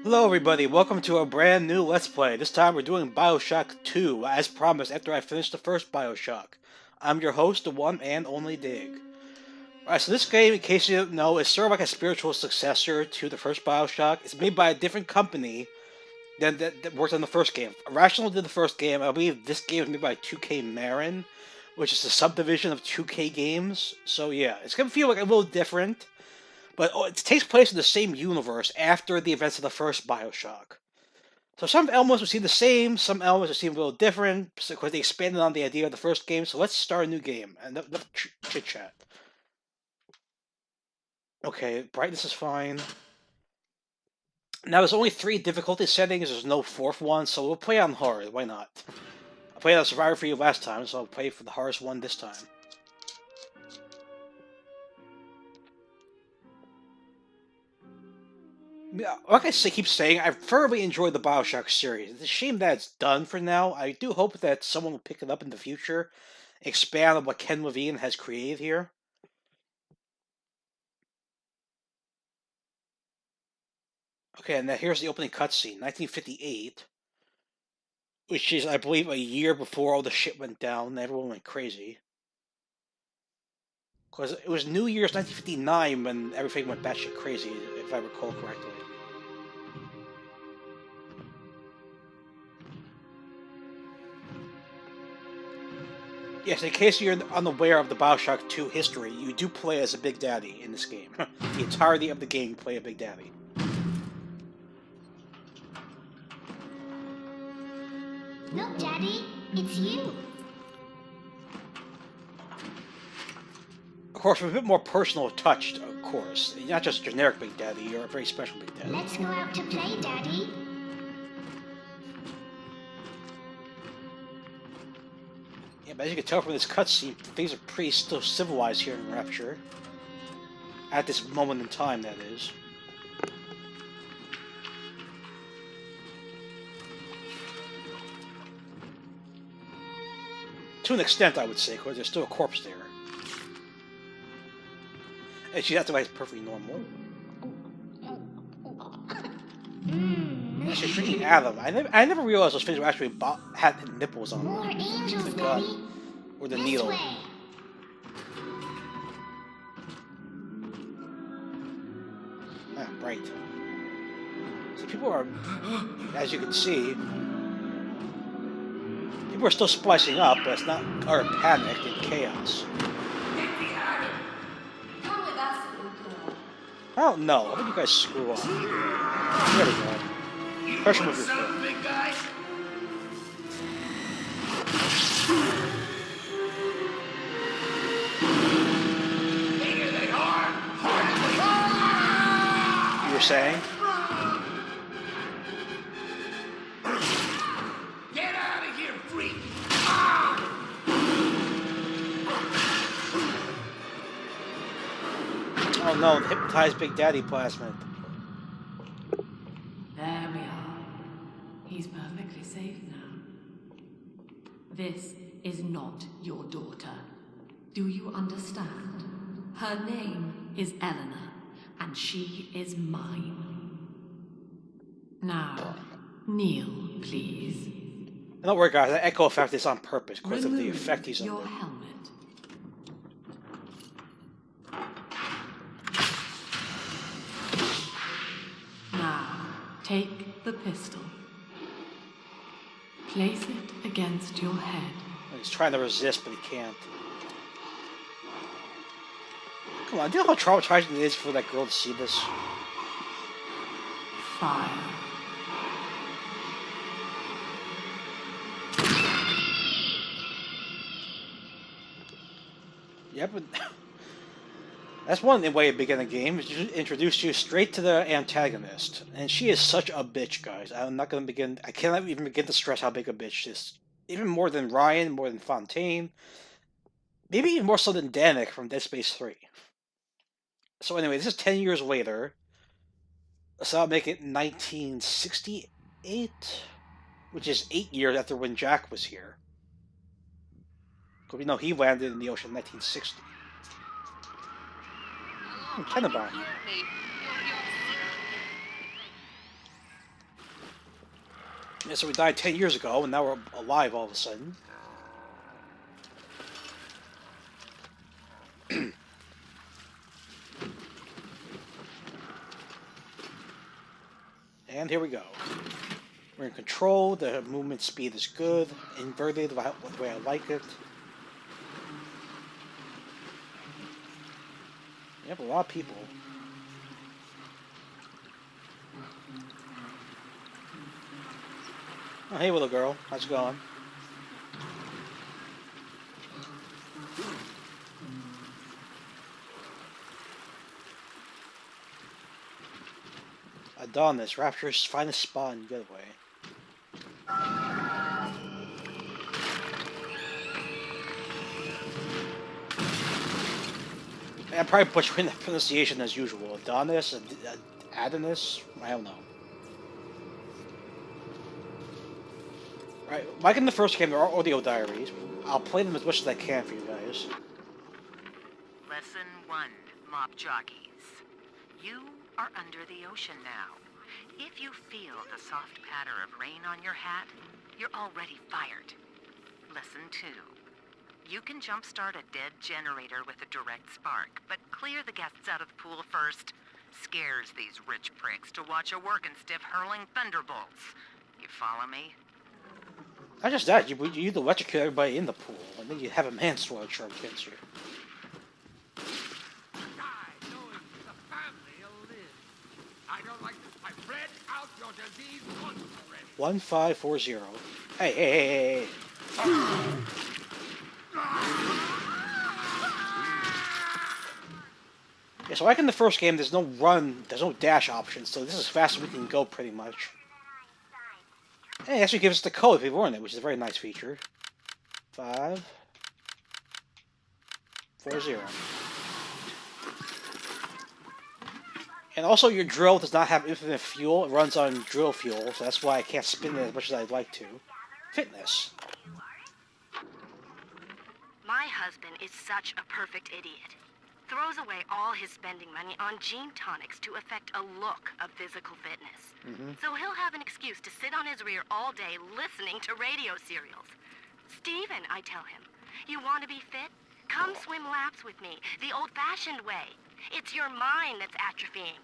Hello everybody, welcome to a brand new Let's Play. This time we're doing BioShock 2, as promised after I finished the first BioShock. I'm your host, the one and only Dig. Alright, so this game, in case you don't know, is sort of like a spiritual successor to the first BioShock. It's made by a different company that worked on the first game. Irrational did the first game. I believe this game is made by 2K Marin, which is a subdivision of 2K Games. So yeah, it's going to feel like a little different. But it takes place in the same universe after the events of the first BioShock. So some elements will seem the same, some elements will seem a little different, because they expanded on the idea of the first game. So let's start a new game, and the chit-chat. Okay, brightness is fine. Now there's only 3 difficulty settings, there's no 4th one, so we'll play on hard, why not? I played on Survivor for you last time, so I'll play for the hardest one this time. Like I keep saying, I've thoroughly enjoyed the BioShock series. It's a shame that it's done for now. I do hope that someone will pick it up in the future, expand on what Ken Levine has created here. Okay, and now here's the opening cutscene, 1958, which is, I believe, a year before all the shit went down and everyone went crazy. Because it was New Year's 1959 when everything went batshit crazy, if I recall correctly. Yes, in case you're unaware of the BioShock 2 history, you do play as a Big Daddy in this game. The entirety of the game, you play a Big Daddy. Look, Daddy, it's you. Of course, with a bit more personal touch, of course. You're not just generic Big Daddy, you're a very special Big Daddy. Let's go out to play, Daddy. Yeah, but as you can tell from this cutscene, things are pretty still civilized here in Rapture. At this moment in time, that is. To an extent, I would say, because there's still a corpse there. And she acts like it's perfectly normal. And she's drinking Adam. I never realized those things were actually had nipples on them. More angels, The Daddy. gun. Or the This needle. way. Ah, right. So people are, as you can see, people are still splicing up, but it's not utter panic and chaos. Come with us, I don't know. I think you guys screw up. There we go. Pressure move your foot. Big guy. Bigger they are. You were saying? Get out of here, freak! Oh no, the hypnotized Big Daddy Plasmid. There we are. He's perfectly safe now. This is not your daughter. Do you understand? Her name is Eleanor, and she is mine. Now, kneel, please. And don't worry, guys. That echo effect is on purpose because of the effect he's your under. helmet. Now, take the pistol. Place it against your head. He's trying to resist, but he can't. Come on, do you know how traumatizing it is for that girl to see this? Fire. Yeah, but that's one way to begin a game, is to introduce you straight to the antagonist. And she is such a bitch, guys. I'm not going to begin... I cannot even begin to stress how big a bitch she is. Even more than Ryan, more than Fontaine. Maybe even more so than Danik from Dead Space 3. So anyway, this is 10 years later. So I'll make it 1968, which is 8 years after when Jack was here. Because we know he landed in the ocean in 1960. Tenenbaum. Yeah, so we died 10 years ago, and now we're alive all of a sudden. And here we go. We're in control, the movement speed is good, inverted the way I like it. You have a lot of people. Oh, hey little girl, how's it going? Adonis, Rapture's finest spot in Getaway. I'm probably butchering the pronunciation as usual. Adonis, Adonis, I don't know. Right, like in the first game, there are audio diaries. I'll play them as much as I can for you guys. Lesson 1, mop jockeys. You are under the ocean now. If you feel the soft patter of rain on your hat, you're already fired. Lesson 2. You can jumpstart a dead generator with a direct spark, but clear the guests out of the pool first. Scares these rich pricks to watch a working stiff hurling thunderbolts. You follow me? Not just that, you electrocute everybody in the pool, and then you have a manslaughter charge against you. Die knowing the family will live. I don't like this. I've read out your disease once already. 1540. Hey. Yeah, so like in the first game, there's no run, there's no dash option, so this is as fast as we can go pretty much. Hey, it actually gives us the code if we learn it, which is a very nice feature. 540. And also, your drill does not have infinite fuel. It runs on drill fuel, so that's why I can't spin it as much as I'd like to. Fitness. My husband is such a perfect idiot. Throws away all his spending money on gene tonics to affect a look of physical fitness. So he'll have an excuse to sit on his rear all day listening to radio serials. Steven, I tell him, you want to be fit? Come swim laps with me, the old-fashioned way. It's your mind that's atrophying.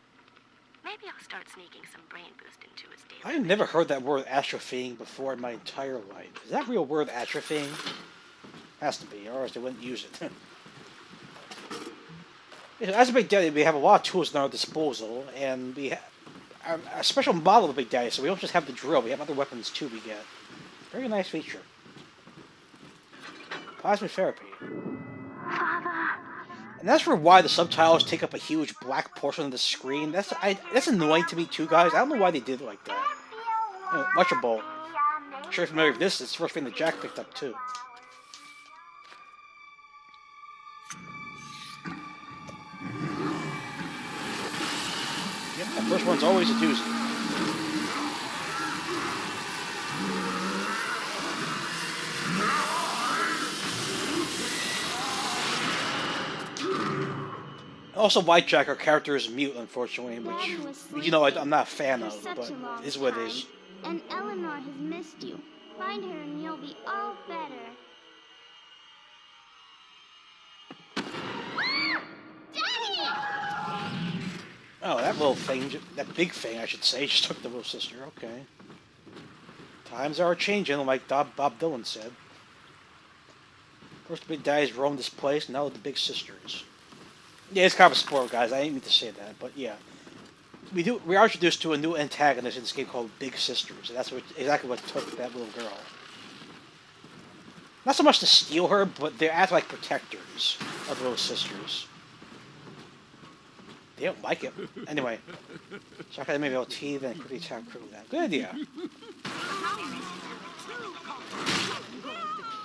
Maybe I'll start sneaking some brain boost into his daily. I've never heard that word atrophying before in my entire life. Is that real word, atrophying? Has to be, or else they wouldn't use it. As a Big Daddy, we have a lot of tools at our disposal, and we have a special model of Big Daddy, so we don't just have the drill, we have other weapons too we get. Very nice feature. Plasmid therapy. Father. And that's for why the subtitles take up a huge black portion of the screen. That's annoying to me too, guys. I don't know why they did it like that. Electro Bolt. I'm sure you're familiar with this. It's the first thing that Jack picked up too. Yep, that first one's always a doozy. Also, White Jack, our character is mute, unfortunately, which, you know, I'm not a fan of, but it is what it is. And Eleanor has missed you. Find her and you'll be all better. Daddy! Oh, that little thing, that big thing, I should say, just took the little sister. Okay. Times are changing, like Bob Dylan said. First the big daddies roamed this place, now the big sisters. Yeah, it's kind of a spoiler, guys. I didn't mean to say that, but yeah. We are introduced to a new antagonist in this game called Big Sisters, and that's exactly what took that little girl. Not so much to steal her, but they act like protectors of little sisters. They don't like it. Anyway, check out maybe LT, then quickly attack critical down. Good idea.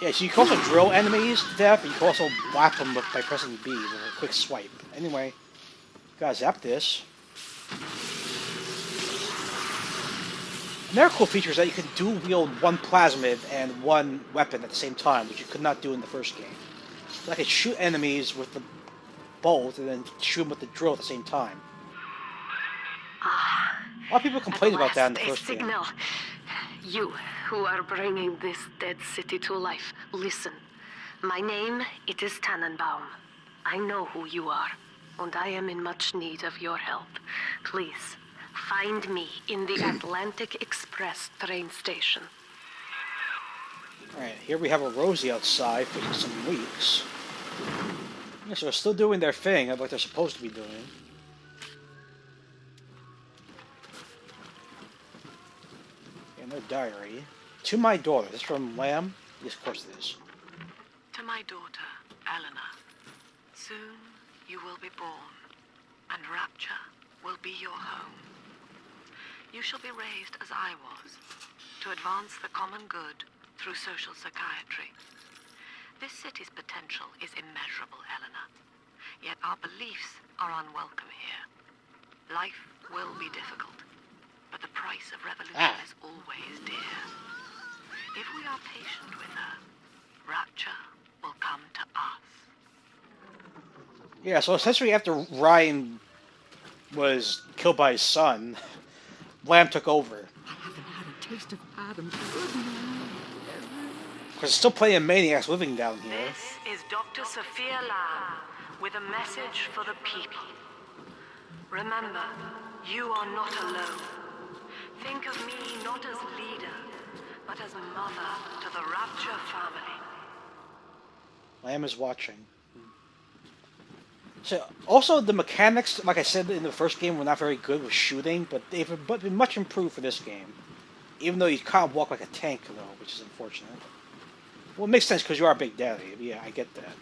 Yeah, so you can also drill enemies to death, but you can also whack them by pressing B with a quick swipe. Anyway, gotta zap this. Another cool feature is that you can dual wield one plasmid and one weapon at the same time, which you could not do in the first game. So I could shoot enemies with the bolt and then shoot them with the drill at the same time. A lot of people complained about that in the first game. You who are bringing this dead city to life, listen. My name, it is Tenenbaum. I know who you are, and I am in much need of your help. Please, find me in the Atlantic Express train station. Alright, here we have a Rosie outside fixing some leaks. Yeah, so they're still doing their thing of what they're supposed to be doing. In their diary. To my daughter. This is from Lamb? Yes, of course it is. To my daughter, Eleanor, soon you will be born, and Rapture will be your home. You shall be raised as I was, to advance the common good through social psychiatry. This city's potential is immeasurable, Eleanor, yet our beliefs are unwelcome here. Life will be difficult, but the price of revolution is always dear. If we are patient with her, Rapture will come to us. Yeah, so essentially after Ryan was killed by his son, Lamb took over. I haven't had a taste of Adam's good. Because there's still plenty of maniacs living down here. This is Dr. Sofia Lamb with a message for the people. Remember, you are not alone. Think of me not as leader, but as mother to the Rapture family. Lamb is watching. So, also the mechanics, like I said in the first game, were not very good with shooting, but they've been much improved for this game. Even though you can't walk like a tank, though, which is unfortunate. Well, it makes sense because you are Big Daddy. Yeah, I get that.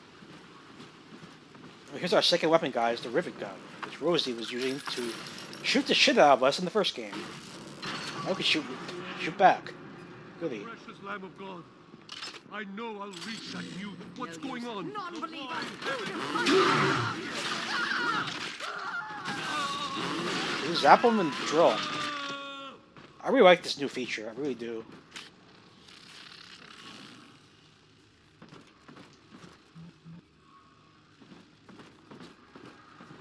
Well, here's our second weapon, guys, the rivet gun, which Rosie was using to shoot the shit out of us in the first game. Now we can shoot back. Goody. Precious Lamb of God, I know I'll reach that mute. What's going on? Non-believer! Zap him and drill him. I really like this new feature. I really do.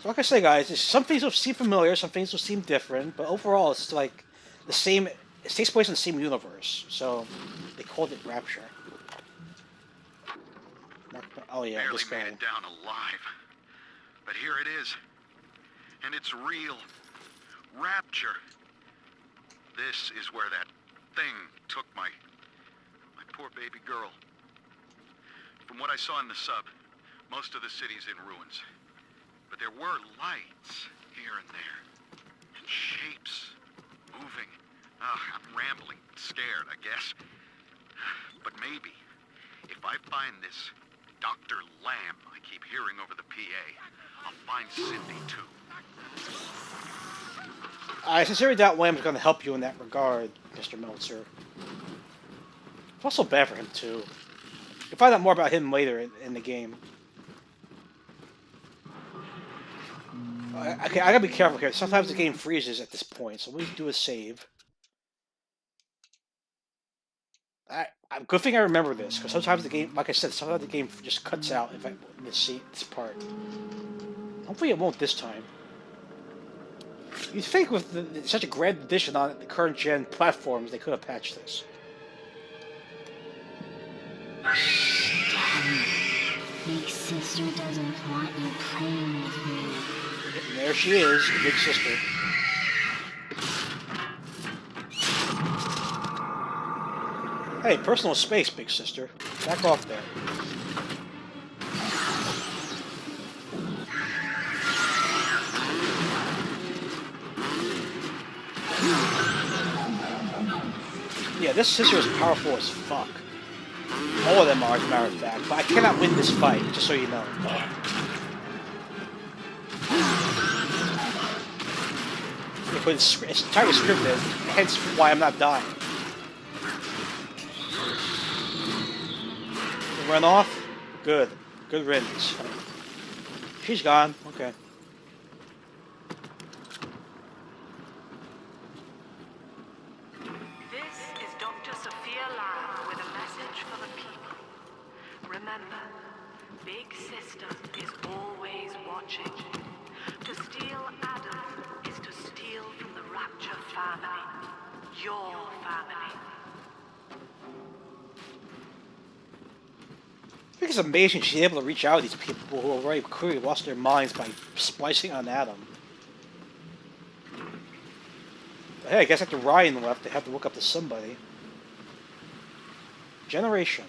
So like I say, guys, some things will seem familiar, some things will seem different, but overall it's like the same. It takes place in the same universe, so they called it Rapture. Oh yeah, barely this guy. made it down alive. But here it is. And it's real. Rapture. This is where that thing took my poor baby girl. From what I saw in the sub, most of the city's in ruins. But there were lights here and there. And shapes moving. I'm rambling, scared, I guess. But maybe, if I find this Dr. Lamb I keep hearing over the PA, I'll find Cindy too. I sincerely doubt Lamb's going to help you in that regard, Mr. Meltzer. I feel so bad for him too. You'll find out more about him later in the game. Okay, I gotta be careful here. Sometimes the game freezes at this point, so we do a save. Good thing I remember this, because sometimes the game, like I said, sometimes the game just cuts out if I see this part. Hopefully it won't this time. You'd think with such a grand edition on the current gen platforms, they could have patched this. Big sister doesn't want you playing with me. And there she is, the big sister. Hey, personal space, big sister. Back off there. Yeah, this sister is powerful as fuck. All of them are, as a matter of fact. But I cannot win this fight, just so you know. Yeah, but it's entirely scripted, hence why I'm not dying. Run off? Good. Good riddance. She's gone. Okay. This is Dr. Sofia Lamb with a message for the people. Remember, Big Sister is always watching. To steal Adam is to steal from the Rapture family. Your family. think it's amazing she's able to reach out to these people who already clearly lost their minds by splicing on Adam. But hey, I guess after Ryan left, they have to look up to somebody. Generation.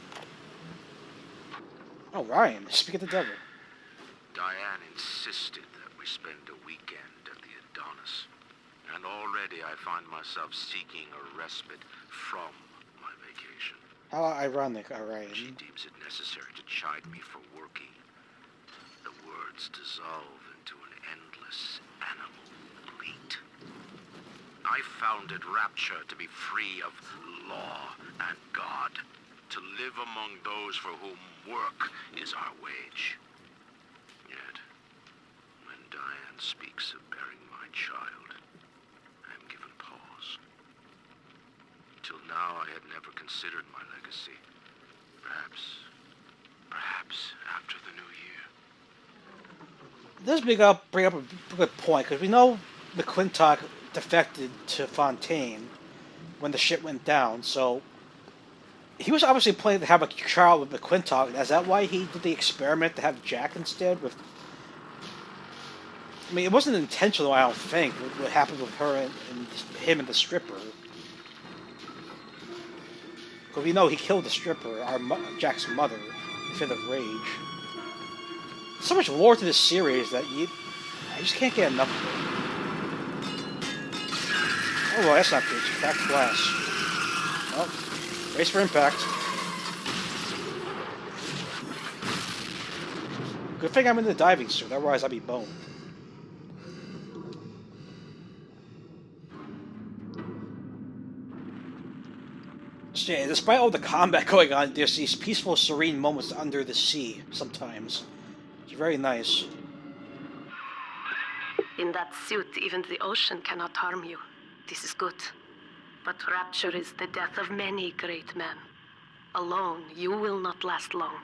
Oh, Ryan, speak of the devil. Diane insisted that we spend a weekend at the Adonis. And already I find myself seeking a respite from my vacation. How ironic, Ryan. She deems it necessary to chide me for working. The words dissolve into an endless animal bleat. I founded Rapture to be free of law and God, to live among those for whom work is our wage. Yet, when Diane speaks of bearing my child, I am given pause. Till now, I had never considered my legacy. Perhaps after the new year. This bring up a good point, because we know McClintock defected to Fontaine when the ship went down, so he was obviously planning to have a child with McClintock. Is that why he did the experiment to have Jack instead? I mean, it wasn't intentional, I don't think, what happened with her and him and the stripper. Because we know he killed the stripper, Jack's mother, in a fit of rage. So much lore to this series that I just can't get enough of it. Oh, well, that's not good. It's cracked glass. Well, brace for impact. Good thing I'm in the diving suit, otherwise I'd be boned. So yeah, despite all the combat going on, there's these peaceful, serene moments under the sea sometimes. It's very nice. In that suit, even the ocean cannot harm you. This is good. But Rapture is the death of many great men. Alone, you will not last long.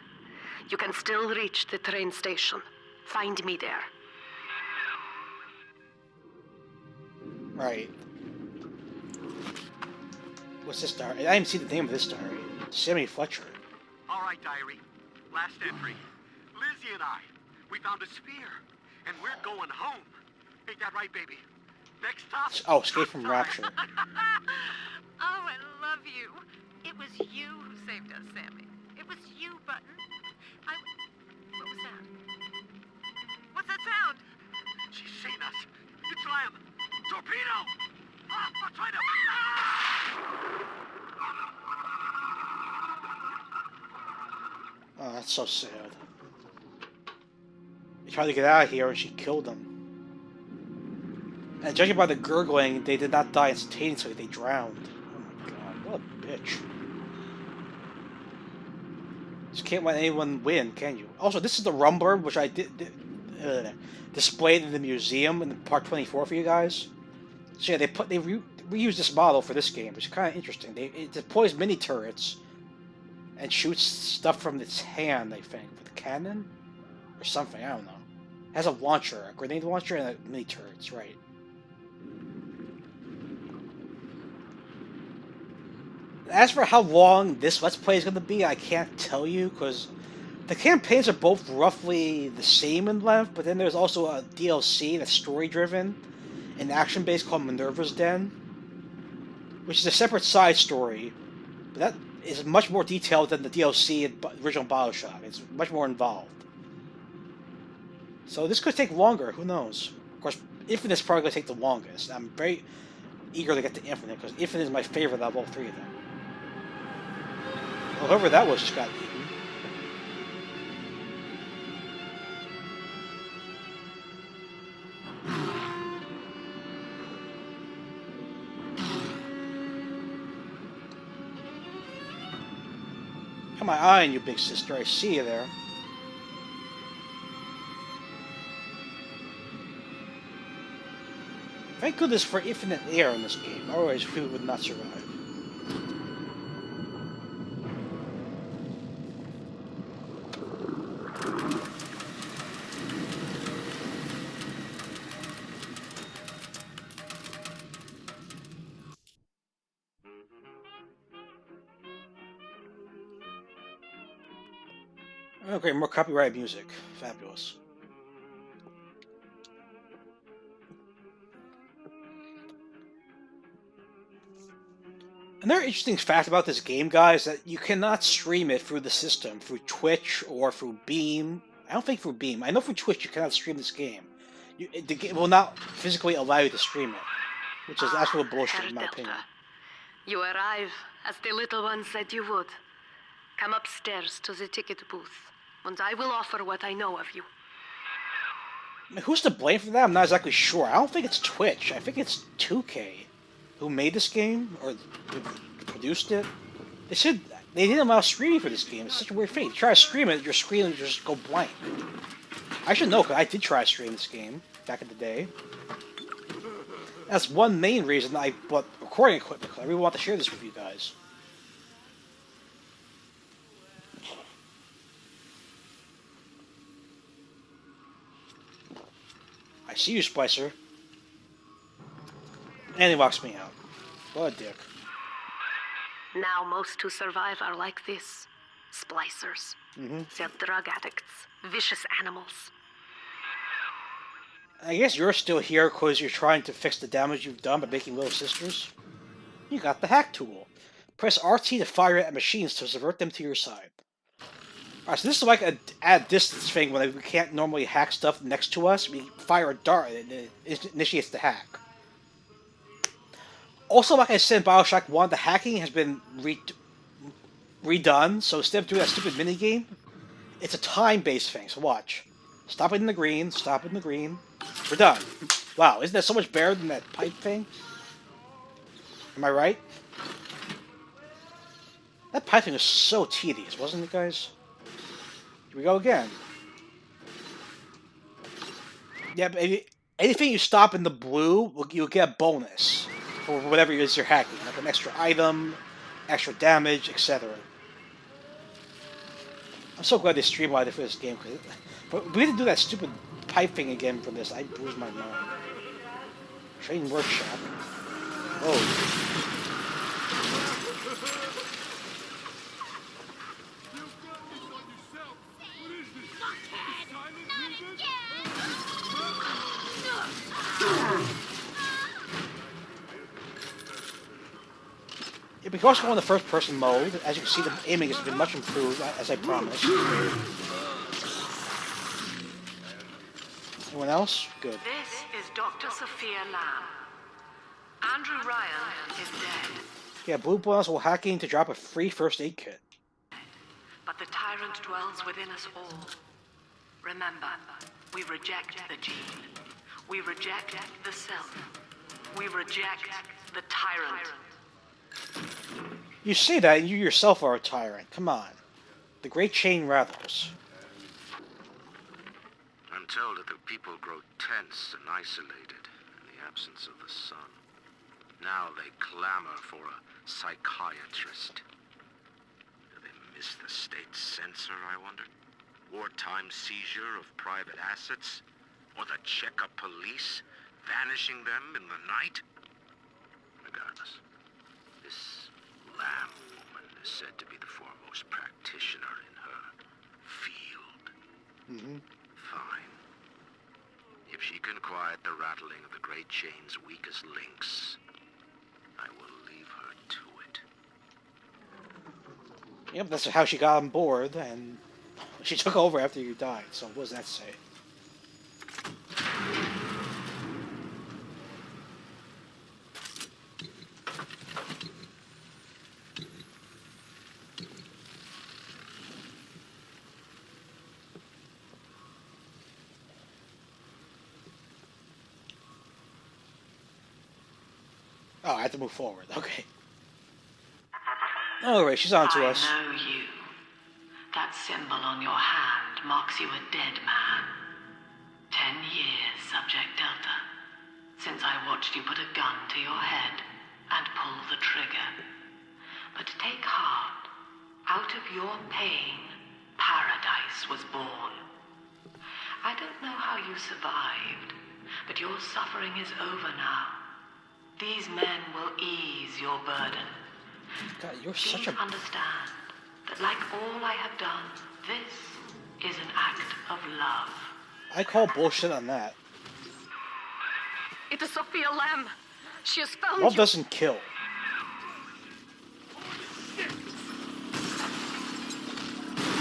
You can still reach the train station. Find me there. Right. What's this diary? I didn't see the name of this diary. Sammy Fletcher. All right, diary. Last entry. Lizzie and I, we found a spear, and we're going home. Ain't that right, baby? Next stop. Oh, Escape from Rapture. Oh, I love you. It was you who saved us, Sammy. It was you, Button. What was that? What's that sound? She's seen us. It's Lamb. Torpedo! I'm trying to... Oh, that's so sad. He tried to get out of here and she killed him. And judging by the gurgling, they did not die instantaneously, they drowned. Oh my god, what a bitch. Just can't let anyone win, can you? Also, this is the Rumbler, which I displayed in the museum in part 24 for you guys. So yeah, they reused this model for this game, which is kind of interesting. It deploys mini turrets and shoots stuff from its hand, I think, with a cannon or something. I don't know. It has a launcher, a grenade launcher, and a mini turrets, right? As for how long this Let's Play is going to be, I can't tell you, because the campaigns are both roughly the same in length, but then there's also a DLC that's story-driven, an action-based called Minerva's Den, which is a separate side story, but that is much more detailed than the DLC in original BioShock. It's much more involved. So this could take longer, who knows? Of course, Infinite's probably going to take the longest. I'm very eager to get to Infinite, because Infinite is my favorite of all three of them. Well, whoever that was just got eaten. Got my eye on you, big sister. I see you there. Thank goodness for infinite air in this game, otherwise people would not survive. Okay, more copyrighted music. Fabulous. Another interesting fact about this game, guys, is that you cannot stream it through the system, through Twitch or through Beam. I don't think through Beam. I know through Twitch you cannot stream this game. The game will not physically allow you to stream it, which is absolute bullshit in my opinion. You arrive, as the little one said you would. Come upstairs to the ticket booth, and I will offer what I know of you. I mean, who's to blame for that? I'm not exactly sure. I don't think it's Twitch. I think it's 2K who made this game, or who produced it. They said they didn't allow streaming for this game. It's such a weird thing. You try to stream it, your screen will just go blank. I should know, because I did try to stream this game back in the day. That's one main reason I bought recording equipment, because I really want to share this with you guys. I see you, Splicer. And he locks me out. What a dick. Now most who survive are like this. Splicers. They're drug addicts. Vicious animals. I guess you're still here because you're trying to fix the damage you've done by making little sisters. You got the hack tool. Press RT to fire at machines to divert them to your side. Alright, so this is like a add distance thing when we can't normally hack stuff next to us. We fire a dart and it initiates the hack. Also, like I said in BioShock 1, the hacking has been redone, so instead of doing that stupid minigame, it's a time-based thing, so watch. Stop it in the green, stop it in the green. We're done. Wow, isn't that so much better than that pipe thing? Am I right? That pipe thing was so tedious, wasn't it, guys? Here we go again. Yeah, but anything you stop in the blue, you'll get a bonus for whatever it is you're hacking, like an extra item, extra damage, etc. I'm so glad they streamlined it for this game, but we didn't do that stupid pipe thing again for this. I bruised my mind. Training workshop. Oh. Yeah, because we're in the first-person mode, as you can see, the aiming has been much improved, as I promised. Anyone else? Good. This is Dr. Sofia Lamb. Andrew Ryan is dead. Yeah, Blue bonus will hacking to drop a free first aid kit. But the tyrant dwells within us all. Remember, we reject the gene. We reject the self. We reject the tyrant. You say that, and you yourself are a tyrant. Come on. The great chain rattles. I'm told that the people grow tense and isolated in the absence of the sun. Now they clamor for a psychiatrist. Do they miss the state censor, I wonder? Wartime seizure of private assets? Or the checkup police vanishing them in the night? Regardless, this Lamb woman is said to be the foremost practitioner in her field. Fine. If she can quiet the rattling of the Great Chain's weakest links, I will leave her to it. Yep, that's how she got on board, and she took over after you died, so what does that say? Oh, I have to move forward. Okay. Alright, she's on to us. I know you. That symbol on your hand marks you a dead man. 10 years, Subject Delta, since I watched you put a gun to your head and pull the trigger. But take heart. Out of your pain, paradise was born. I don't know how you survived, but your suffering is over now. These men will ease your burden. God, you're Please such a... understand that like all I have done, This is an act of love. I call bullshit on that. It is Sofia Lamb. She has found Love you. doesn't kill.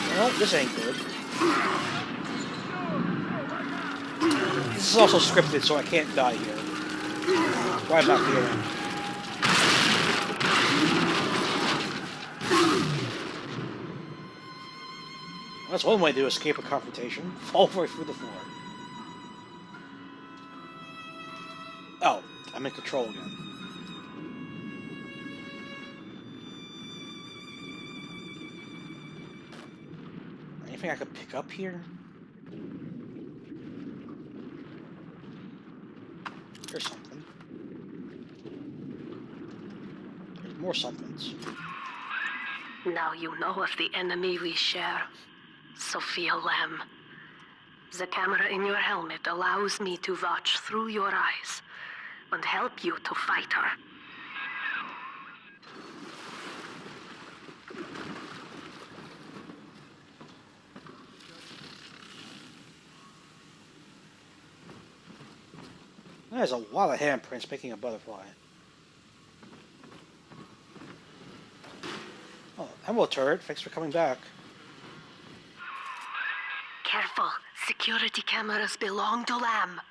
Well, this ain't good. This is also scripted, so I can't die here. Why am I not feeling? That's one way to escape a confrontation. Fall right through the floor. Oh, I'm in control again. Anything I could pick up here? There's something. There's more somethings. Now you know of the enemy we share, Sofia Lamb. The camera in your helmet allows me to watch through your eyes and help you to fight her. There's a lot of handprints making a butterfly. Oh, Emerald Turret, thanks for coming back. Careful, security cameras belong to Lamb.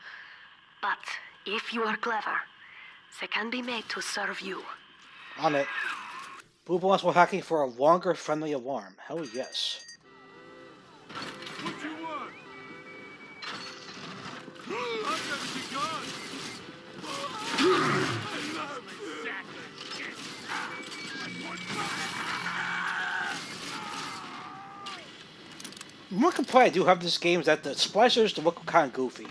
But if you are clever, they can be made to serve you. On it. Booba wants more hacking for a longer friendly alarm. Hell yes. What you want? I've never begun. I love One complaint I do have this game is that the splicers look kind of goofy.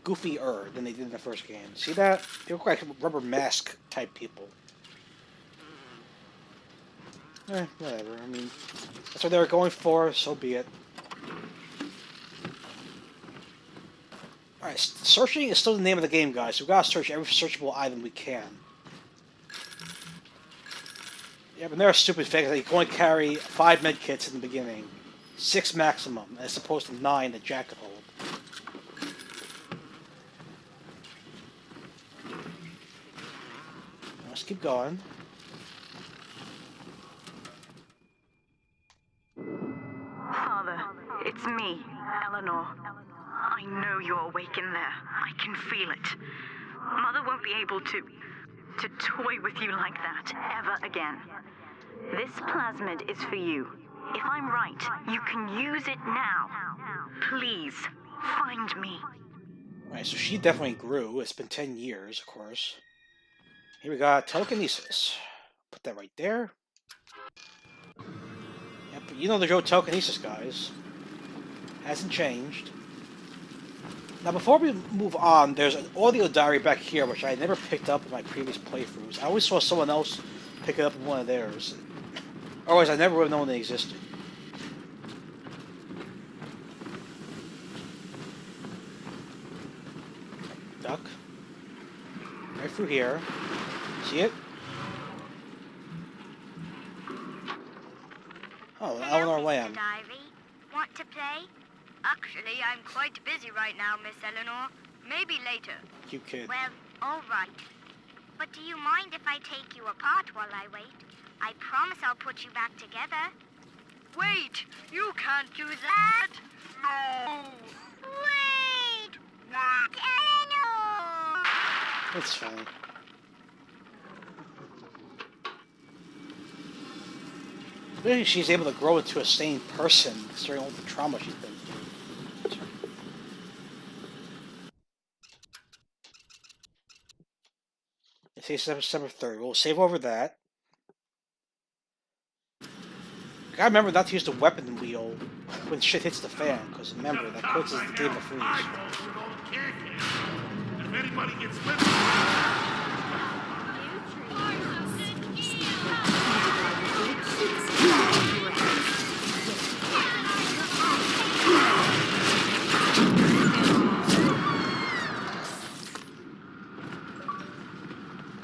Goofier than they did in the first game. See that? They look like rubber mask type people. Whatever. I mean, that's what they were going for, so be it. Alright, searching is still the name of the game, guys, so we gotta search every searchable item we can. Yeah, but there are stupid things that you can only carry 5 medkits in the beginning. 6 maximum, as opposed to 9 that Jack could hold. Let's keep going. Father, it's me, Eleanor. I know you're awake in there. I can feel it. Mother won't be able to toy with you like that ever again. This plasmid is for you. If I'm right, you can use it now. Please, find me. Alright, so she definitely grew. It's been 10 years, of course. Here we got Telekinesis. Put that right there. Yep, you know the drill, Telekinesis, guys. Hasn't changed. Now, before we move on, there's an audio diary back here, which I never picked up in my previous playthroughs. I always saw someone else pick it up in one of theirs. Otherwise, I never would have known they existed. Duck. Right through here. See it? Oh, Eleanor Lamb. Diary. Want to play? Actually, I'm quite busy right now, Miss Eleanor. Maybe later. Cute kid. Well, all right. But do you mind if I take you apart while I wait? I promise I'll put you back together. Wait! You can't do that! No! Wait! Eleanor! It's fine. Maybe she's able to grow into a sane person considering all the trauma she's been through. It says September 3rd. We'll save over that. Gotta remember not to use the weapon wheel when shit hits the fan, because remember, that causes the game to freeze. If anybody gets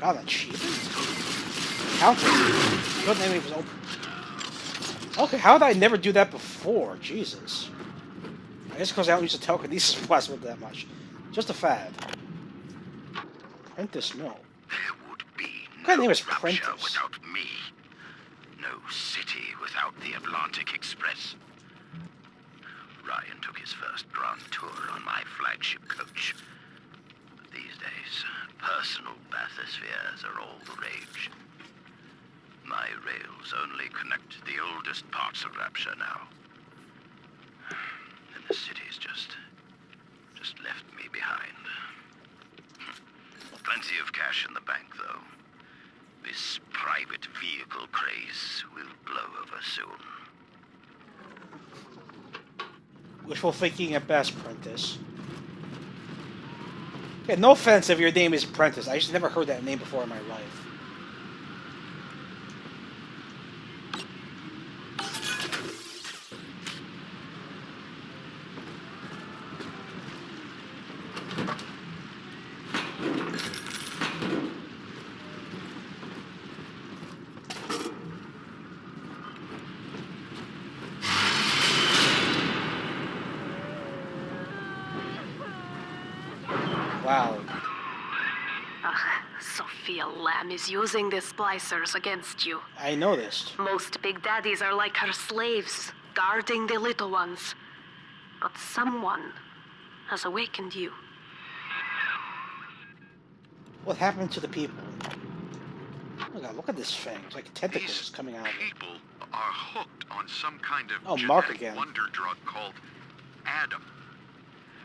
God, that cheap. Counter. Good name was open. Okay, how did I never do that before? Jesus. I guess because I don't use the telekinesis plasmid that much. Just a fad. Prentice Mill. There would be What kind of no name is Rapture Prentice? without me. No city without the Atlantic Express. Ryan took his first grand tour on my flagship coach. But these days, personal bathyspheres are all the rage. My rails only connect the oldest parts of Rapture now. And the city's just left me behind. Plenty of cash in the bank, though. This private vehicle craze will blow over soon. Wishful thinking at best, Prentice. Yeah, no offense if your name is Prentice. I just never heard that name before in my life. Wow. Sofia Lamb is using the splicers against you. I noticed. Most big daddies are like her slaves, guarding the little ones. But someone has awakened you. What happened to the people? Oh God, look at this thing. It's like tentacles coming out of it. People are hooked on some kind of Oh, Mark genetic again. wonder drug called Adam.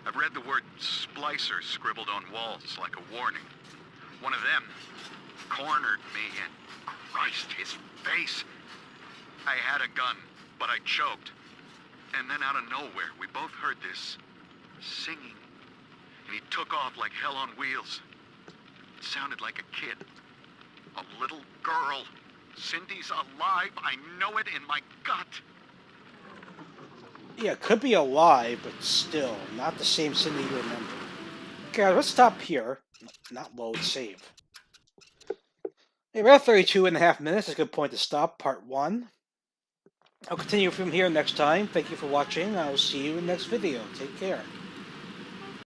I've read the word splicer scribbled on walls like a warning. One of them cornered me and Christ, his face. I had a gun, but I choked. And then out of nowhere, we both heard this singing. And he took off like hell on wheels. It sounded like a kid. A little girl. Cindy's alive. I know it in my gut. Yeah, it could be alive, but still, not the same Cindy you remember. Okay, let's stop here. Not load, save. Hey, we're at 32.5 minutes. That's a good point to stop. Part 1. I'll continue from here next time. Thank you for watching. I will see you in the next video. Take care.